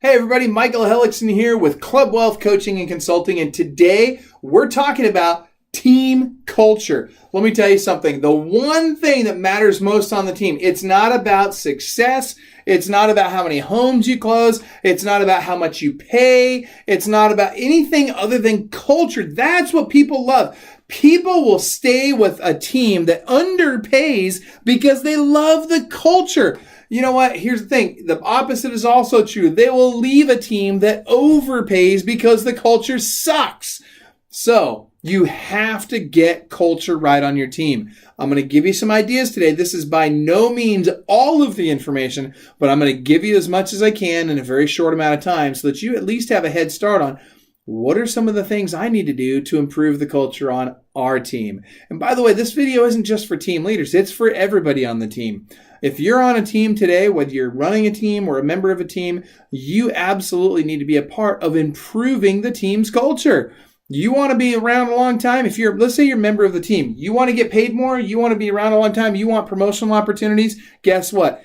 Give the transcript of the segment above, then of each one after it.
Hey everybody, Michael Hellickson here with Club Wealth Coaching and Consulting, and today we're talking about team culture. Let me tell you something. The one thing that matters most on the team, it's not about success. It's not about how many homes you close. It's not about how much you pay. It's not about anything other than culture. That's what people love. People will stay with a team that underpays because they love the culture. You know what? Here's the thing. The opposite is also true. They will leave a team that overpays because the culture sucks. So you have to get culture right on your team. I'm going to give you some ideas today. This is by no means all of the information, but I'm going to give you as much as I can in a very short amount of time so that you at least have a head start on what are some of the things I need to do to improve the culture on our team. And by the way, this video isn't just for team leaders. It's for everybody on the team. If you're on a team today, whether you're running a team or a member of a team, you absolutely need to be a part of improving the team's culture. You want to be around a long time. Let's say you're a member of the team, you want to get paid more, you want to be around a long time, you want promotional opportunities, guess what?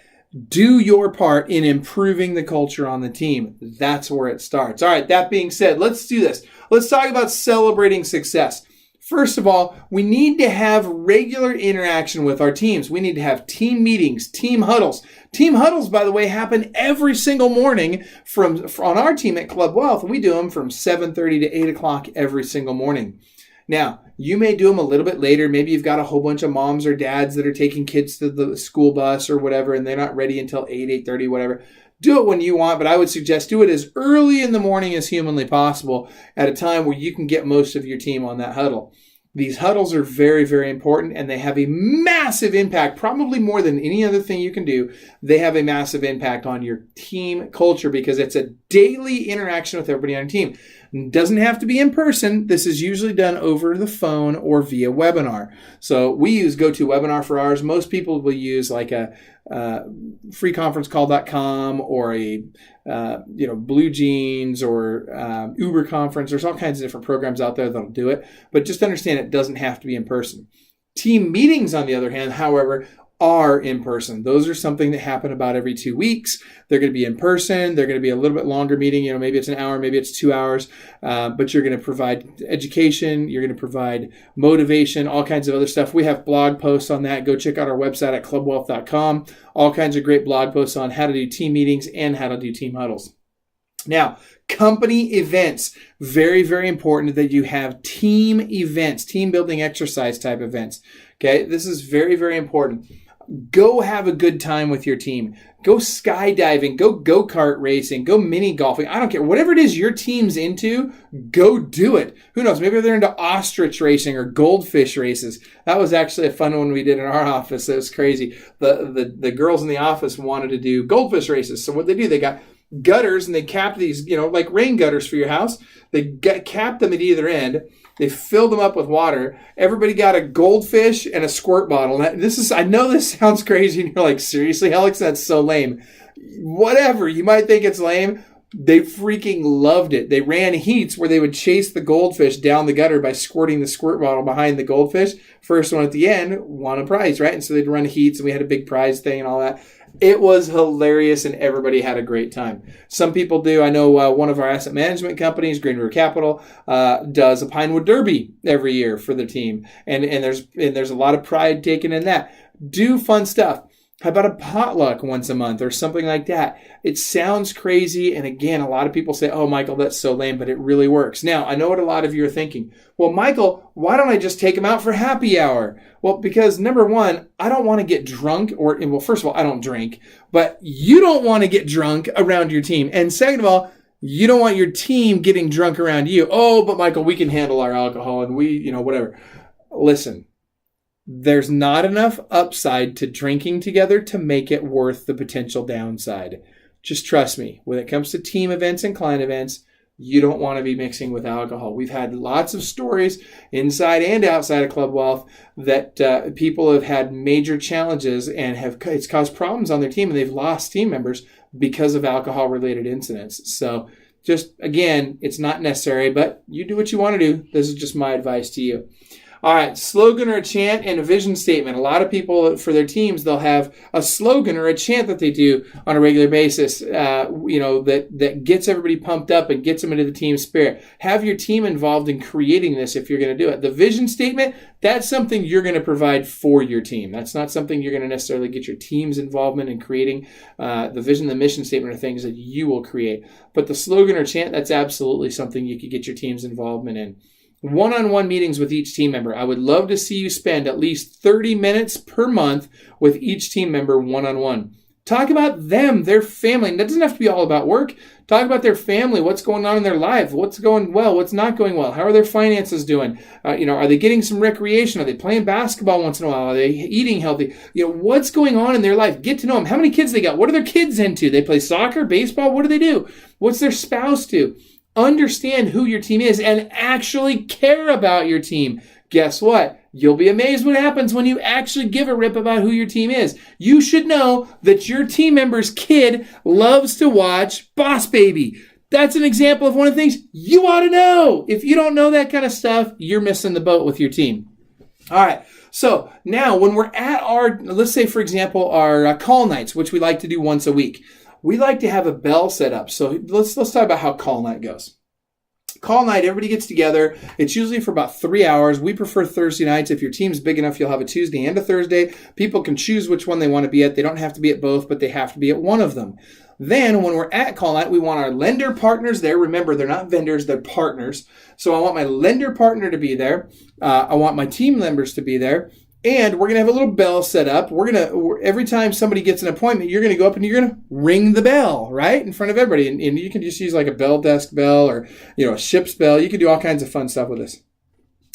Do your part in improving the culture on the team. That's where it starts. All right, that being said, let's do this. Let's talk about celebrating success. First of all, we need to have regular interaction with our teams. We need to have team meetings, team huddles. Team huddles, by the way, happen every single morning on our team at Club Wealth. We do them from 7:30 to 8 o'clock every single morning. Now, you may do them a little bit later. Maybe you've got a whole bunch of moms or dads that are taking kids to the school bus or whatever, and they're not ready until 8:30, whatever. Do it when you want, but I would suggest do it as early in the morning as humanly possible at a time where you can get most of your team on that huddle. These huddles are very, very important, and they have a massive impact, probably more than any other thing you can do. They have a massive impact on your team culture because it's a daily interaction with everybody on your team. It doesn't have to be in person. This is usually done over the phone or via webinar. So we use GoToWebinar for ours. Most people will use like a freeconferencecall.com or a Blue Jeans or Uber Conference. There's all kinds of different programs out there that'll do it. But just understand it doesn't have to be in person. Team meetings, on the other hand, however, are in person. Those are something that happen about every 2 weeks. They're going to be in person. They're going to be a little bit longer meeting. Maybe it's an hour, maybe it's 2 hours, but you're going to provide education. You're going to provide motivation, all kinds of other stuff. We have blog posts on that. Go check out our website at clubwealth.com. All kinds of great blog posts on how to do team meetings and how to do team huddles. Now, company events. Very, very important that you have team events, team building exercise type events. Okay, this is very, very important. Go have a good time with your team. Go skydiving, go go-kart racing, go mini golfing. I don't care. Whatever it is your team's into, go do it. Who knows? Maybe they're into ostrich racing or goldfish races. That was actually a fun one we did in our office. It was crazy. The girls in the office wanted to do goldfish races. So what do, they got gutters and they capped these, like rain gutters for your house. They capped them at either end. They filled them up with water. Everybody got a goldfish and a squirt bottle. I know this sounds crazy, and you're like, seriously, Alex, that's so lame. Whatever, you might think it's lame. They freaking loved it. They ran heats where they would chase the goldfish down the gutter by squirting the squirt bottle behind the goldfish. First one at the end won a prize, right? And so they'd run heats, and we had a big prize thing and all that. It was hilarious, and everybody had a great time. Some people do. I know one of our asset management companies, Green River Capital, does a Pinewood Derby every year for the team, and there's a lot of pride taken in that. Do fun stuff. How about a potluck once a month or something like that? It sounds crazy, and again, a lot of people say, "Oh, Michael, that's so lame," but it really works. Now, I know what a lot of you are thinking. Well, Michael, why don't I just take them out for happy hour? Well, because number one, I don't want to get drunk, first of all, I don't drink, but you don't want to get drunk around your team. And second of all, you don't want your team getting drunk around you. Oh, but Michael, we can handle our alcohol and we, whatever. Listen. There's not enough upside to drinking together to make it worth the potential downside. Just trust me. When it comes to team events and client events, you don't want to be mixing with alcohol. We've had lots of stories inside and outside of Club Wealth that people have had major challenges and it's caused problems on their team, and they've lost team members because of alcohol-related incidents. So just, again, it's not necessary, but you do what you want to do. This is just my advice to you. All right, slogan or a chant and a vision statement. A lot of people, for their teams, they'll have a slogan or a chant that they do on a regular basis, that gets everybody pumped up and gets them into the team spirit. Have your team involved in creating this if you're going to do it. The vision statement, that's something you're going to provide for your team. That's not something you're going to necessarily get your team's involvement in creating. The vision, the mission statement are things that you will create. But the slogan or chant, that's absolutely something you could get your team's involvement in. One-on-one meetings with each team member. I would love to see you spend at least 30 minutes per month with each team member one-on-one. Talk about them, their family. And that doesn't have to be all about work. Talk about their family, what's going on in their life, what's going well, what's not going well, how are their finances doing? Are they getting some recreation? Are they playing basketball once in a while? Are they eating healthy? What's going on in their life? Get to know them. How many kids they got? What are their kids into? They play soccer, baseball? What do they do? What's their spouse do? Understand who your team is and actually care about your team. Guess what? You'll be amazed what happens when you actually give a rip about who your team is. You should know that your team member's kid loves to watch Boss Baby. That's an example of one of the things you ought to know. If you don't know that kind of stuff, you're missing the boat with your team. All right. So now when we're at let's say, for example, our call nights, which we like to do once a week. We like to have a bell set up. So let's talk about how call night goes. Call night, everybody gets together. It's usually for about 3 hours. We prefer Thursday nights. If your team's big enough, you'll have a Tuesday and a Thursday. People can choose which one they want to be at. They don't have to be at both, but they have to be at one of them. Then when we're at call night, we want our lender partners there. Remember, they're not vendors, they're partners. So I want my lender partner to be there. I want my team members to be there. And we're going to have a little bell set up. Every time somebody gets an appointment, you're going to go up and you're going to ring the bell, right? In front of everybody. And you can just use like a bell desk bell or, a ship's bell. You can do all kinds of fun stuff with this.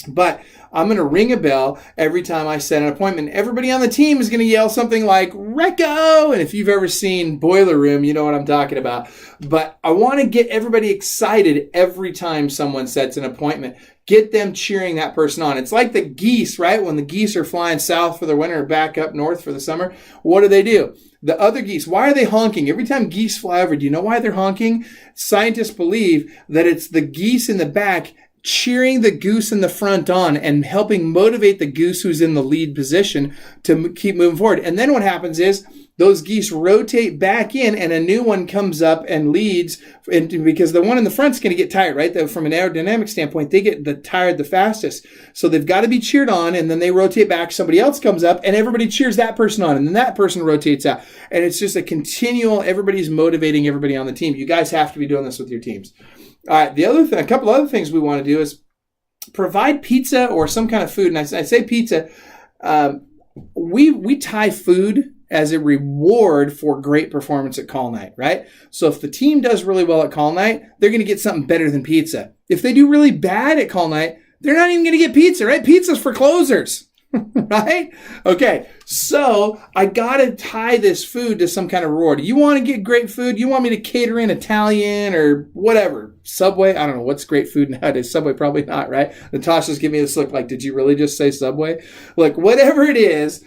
But I'm going to ring a bell every time I set an appointment. Everybody on the team is going to yell something like, Recco! And if you've ever seen Boiler Room, you know what I'm talking about. But I want to get everybody excited every time someone sets an appointment. Get them cheering that person on. It's like the geese, right? When the geese are flying south for the winter and back up north for the summer, what do? The other geese, why are they honking? Every time geese fly over, do you know why they're honking? Scientists believe that it's the geese in the back cheering the goose in the front on and helping motivate the goose who's in the lead position to keep moving forward. And then what happens is those geese rotate back in and a new one comes up and leads, because the one in the front's going to get tired, right? From an aerodynamic standpoint, they get tired the fastest. So they've got to be cheered on, and then they rotate back. Somebody else comes up and everybody cheers that person on, and then that person rotates out. And it's just a continual, everybody's motivating everybody on the team. You guys have to be doing this with your teams. All right, a couple other things we want to do is provide pizza or some kind of food. And I say pizza, we tie food as a reward for great performance at call night, right? So if the team does really well at call night, they're going to get something better than pizza. If they do really bad at call night, they're not even going to get pizza, right? Pizza's for closers. Right? Okay, so I got to tie this food to some kind of reward. You want to get great food? You want me to cater in Italian or whatever? Subway? I don't know. What's great food nowadays? Subway? Probably not, right? Natasha's giving me this look like, did you really just say Subway? Like, whatever it is,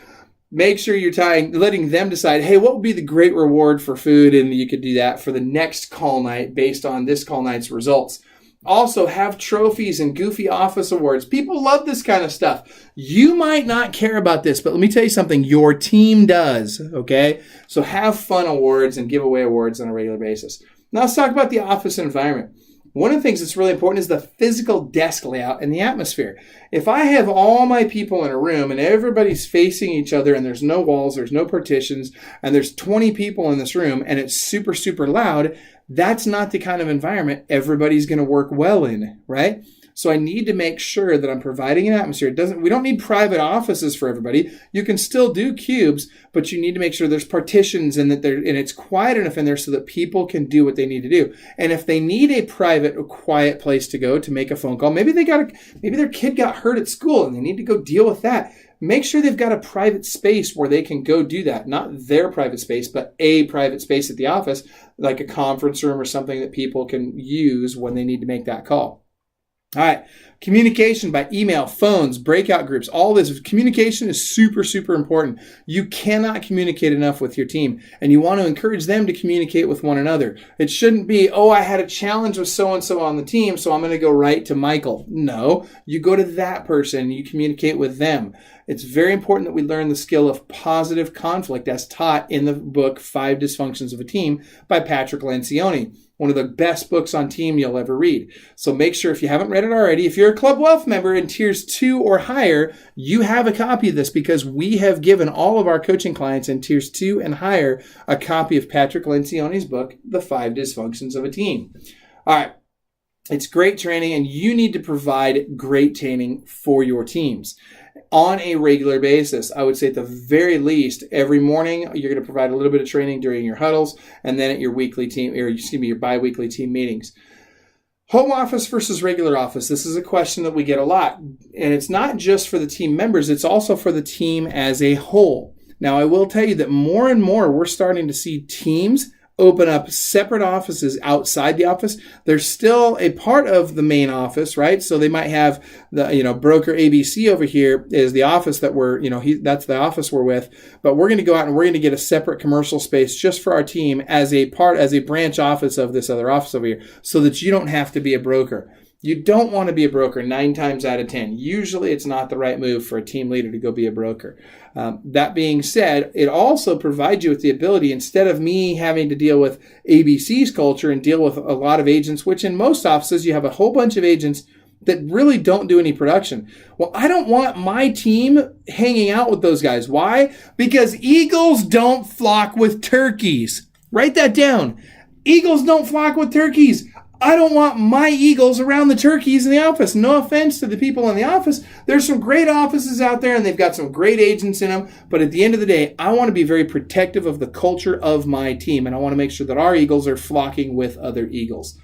make sure you're letting them decide, hey, what would be the great reward for food? And you could do that for the next call night based on this call night's results. Also, have trophies and goofy office awards. People love this kind of stuff. You might not care about this, but let me tell you something. Your team does, okay? So have fun awards and give away awards on a regular basis. Now let's talk about the office environment. One of the things that's really important is the physical desk layout and the atmosphere. If I have all my people in a room and everybody's facing each other and there's no walls, there's no partitions, and there's 20 people in this room and it's super, super loud, that's not the kind of environment everybody's going to work well in, right? So I need to make sure that I'm providing an atmosphere. We don't need private offices for everybody. You can still do cubes, but you need to make sure there's partitions and that it's quiet enough in there so that people can do what they need to do. And if they need a private or quiet place to go to make a phone call, maybe their kid got hurt at school and they need to go deal with that. Make sure they've got a private space where they can go do that. Not their private space, but a private space at the office, like a conference room or something that people can use when they need to make that call. All right. Communication by email, phones, breakout groups, all this communication is super, super important. You cannot communicate enough with your team, and you want to encourage them to communicate with one another. It shouldn't be, oh, I had a challenge with so-and-so on the team, so I'm going to go right to Michael. No, you go to that person and you communicate with them. It's very important that we learn the skill of positive conflict as taught in the book, 5 Dysfunctions of a Team by Patrick Lencioni. One of the best books on team you'll ever read. So make sure if you haven't read it already, if you're a Club Wealth member in tiers 2 or higher, you have a copy of this because we have given all of our coaching clients in tiers 2 and higher a copy of Patrick Lencioni's book, The 5 Dysfunctions of a Team. All right. It's great training, and you need to provide great training for your teams on a regular basis. I would say at the very least, every morning, you're going to provide a little bit of training during your huddles and then at your weekly team, or your bi-weekly team meetings. Home office versus regular office. This is a question that we get a lot. And it's not just for the team members, it's also for the team as a whole. Now, I will tell you that more and more we're starting to see teams open up separate offices outside the office. They're still a part of the main office, right? So they might have the, broker ABC over here is the office that that's the office we're with, but we're going to go out and we're going to get a separate commercial space just for our team as a branch office of this other office over here so that you don't have to be a broker. You don't want to be a broker 9 times out of 10. Usually it's not the right move for a team leader to go be a broker. That being said, it also provides you with the ability, instead of me having to deal with ABC's culture and deal with a lot of agents, which in most offices you have a whole bunch of agents that really don't do any production. Well, I don't want my team hanging out with those guys. Why? Because eagles don't flock with turkeys. Write that down. Eagles don't flock with turkeys. I don't want my eagles around the turkeys in the office. No offense to the people in the office. There's some great offices out there and they've got some great agents in them. But at the end of the day, I want to be very protective of the culture of my team. And I want to make sure that our eagles are flocking with other eagles.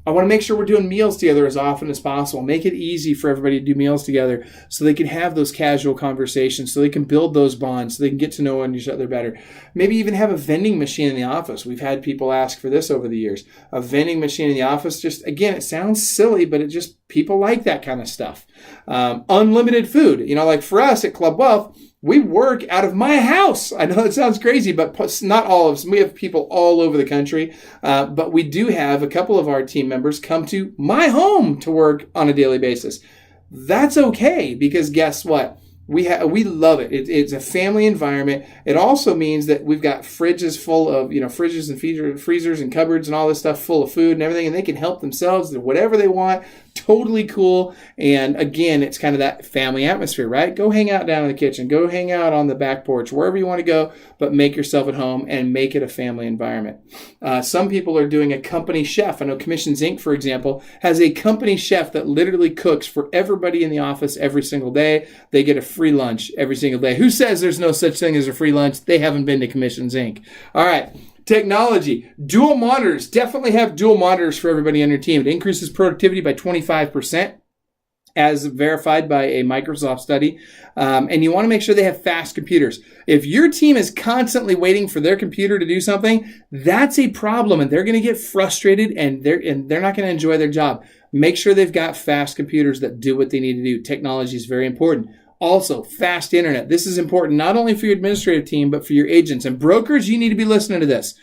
I want to make sure we're doing meals together as often as possible. Make it easy for everybody to do meals together so they can have those casual conversations, so they can build those bonds, so they can get to know each other better. Maybe even have a vending machine in the office. We've had people ask for this over the years. A vending machine in the office, just, again, it sounds silly, but people like that kind of stuff. Unlimited food. Like for us at Club Wealth, we work out of my house. I know it sounds crazy, but not all of us. We have people all over the country, but we do have a couple of our team members come to my home to work on a daily basis. That's okay, because guess what? We love it. It's a family environment. It also means that we've got fridges full of, fridges and freezers and cupboards and all this stuff full of food and everything, and they can help themselves do whatever they want. Totally cool. And again, it's kind of that family atmosphere, right? Go hang out down in the kitchen. Go hang out on the back porch, wherever you want to go, but make yourself at home and make it a family environment. Some people are doing a company chef. I know Commissions Inc., for example, has a company chef that literally cooks for everybody in the office every single day. They get a free lunch every single day. Who says there's no such thing as a free lunch? They haven't been to Commissions Inc. All right. Technology. Dual monitors. Definitely have dual monitors for everybody on your team. It increases productivity by 25%, as verified by a Microsoft study. And you want to make sure they have fast computers. If your team is constantly waiting for their computer to do something, that's a problem, and they're going to get frustrated, and they're not going to enjoy their job. Make sure they've got fast computers that do what they need to do. Technology is very important. Also, fast internet. This is important not only for your administrative team, but for your agents. And brokers, you need to be listening to this.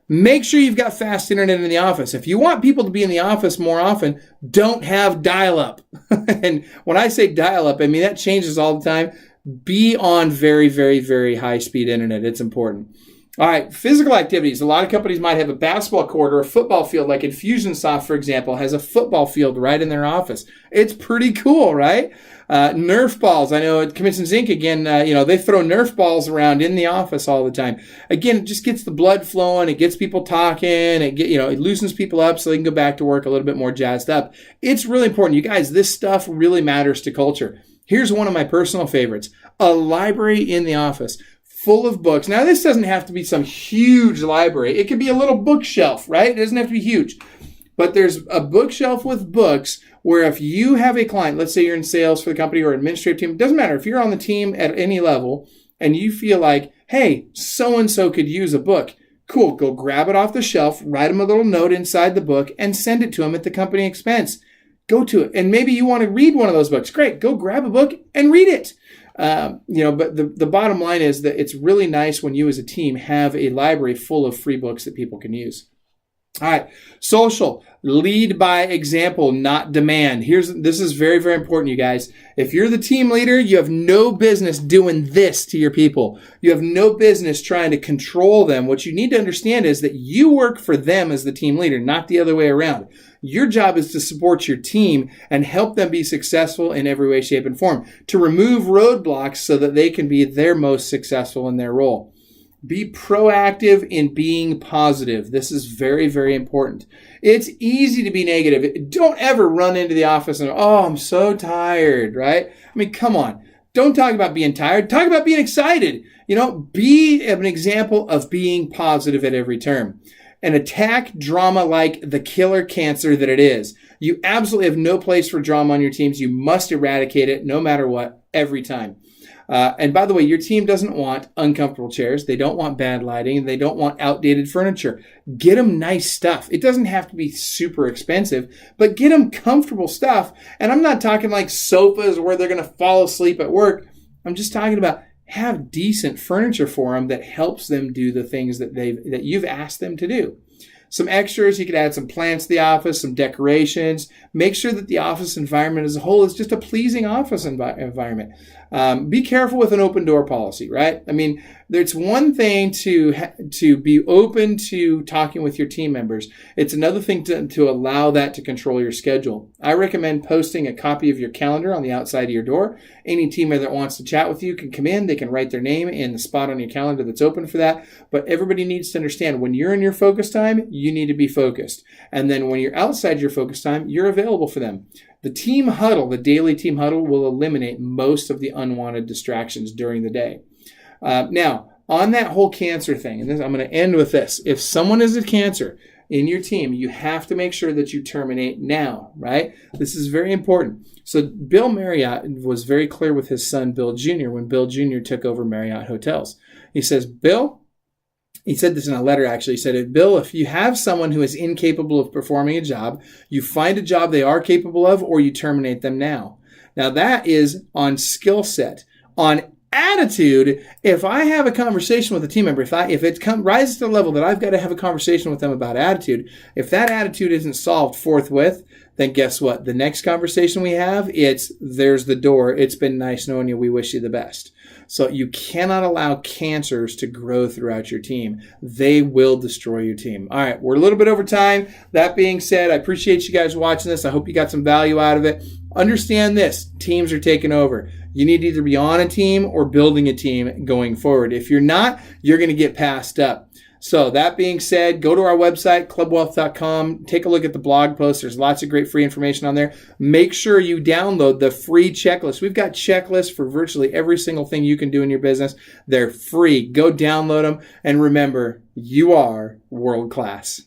Make sure you've got fast internet in the office. If you want people to be in the office more often, don't have dial-up. And when I say dial-up, I mean that changes all the time. Be on very, very, very high-speed internet. It's important. All right, physical activities. A lot of companies might have a basketball court or a football field, like Infusionsoft, for example, has a football field right in their office. It's pretty cool, right? Nerf balls. I know at Commissions Inc., again, they throw Nerf balls around in the office all the time. Again, it just gets the blood flowing. It gets people talking. It loosens people up so they can go back to work a little bit more jazzed up. It's really important. You guys, this stuff really matters to culture. Here's one of my personal favorites. A library in the office full of books. Now, this doesn't have to be some huge library. It could be a little bookshelf, right? It doesn't have to be huge. But there's a bookshelf with books where if you have a client, let's say you're in sales for the company or administrative team, it doesn't matter. If you're on the team at any level and you feel like, hey, so-and-so could use a book, cool, go grab it off the shelf, write them a little note inside the book, and send it to them at the company expense. go to it. And maybe you want to read one of those books. Great. Go grab a book and read it. But the bottom line is that it's really nice when you as a team have a library full of free books that people can use. All right. Social. Lead by example, not demand. This is very, very important, you guys. If you're the team leader, you have no business doing this to your people. You have no business trying to control them. What you need to understand is that you work for them as the team leader, not the other way around. Your job is to support your team and help them be successful in every way, shape, and form, to remove roadblocks so that they can be their most successful in their role. Be proactive in being positive. This is very, very important. It's easy to be negative. Don't ever run into the office and, oh, I'm so tired, right? I mean, come on. Don't talk about being tired. Talk about being excited. Be an example of being positive at every turn. And attack drama like the killer cancer that it is. You absolutely have no place for drama on your teams. You must eradicate it no matter what, every time. And by the way, your team doesn't want uncomfortable chairs. They don't want bad lighting. They don't want outdated furniture. Get them nice stuff. It doesn't have to be super expensive, but get them comfortable stuff. And I'm not talking like sofas where they're going to fall asleep at work. I'm just talking about have decent furniture for them that helps them do the things that you've asked them to do. Some extras, you could add some plants to the office, some decorations. Make sure that the office environment as a whole is just a pleasing office environment. Be careful with an open door policy, right? I mean, it's one thing to be open to talking with your team members. It's another thing to allow that to control your schedule. I recommend posting a copy of your calendar on the outside of your door. Any team member that wants to chat with you can come in. They can write their name in the spot on your calendar that's open for that. But everybody needs to understand when you're in your focus time, you need to be focused. And then when you're outside your focus time, you're available for them. The team huddle, the daily team huddle, will eliminate most of the unwanted distractions during the day. Now, on that whole cancer thing, and I'm going to end with this. If someone is a cancer in your team, you have to make sure that you terminate now, right? This is very important. So Bill Marriott was very clear with his son, Bill Jr., when Bill Jr. took over Marriott Hotels. He says, Bill, he said this in a letter, actually. He said, Bill, if you have someone who is incapable of performing a job, you find a job they are capable of, or you terminate them now. Now, that is on skill set. On attitude, if I have a conversation with a team member, if it rises to the level that I've got to have a conversation with them about attitude, if that attitude isn't solved forthwith, then guess what? The next conversation we have, there's the door. It's been nice knowing you. We wish you the best. So you cannot allow cancers to grow throughout your team. They will destroy your team. All right, we're a little bit over time. That being said, I appreciate you guys watching this. I hope you got some value out of it. Understand this, teams are taking over. You need to either be on a team or building a team going forward. If you're not, you're going to get passed up. So that being said, go to our website, clubwealth.com. Take a look at the blog post. There's lots of great free information on there. Make sure you download the free checklist. We've got checklists for virtually every single thing you can do in your business. They're free. Go download them. And remember, you are world class.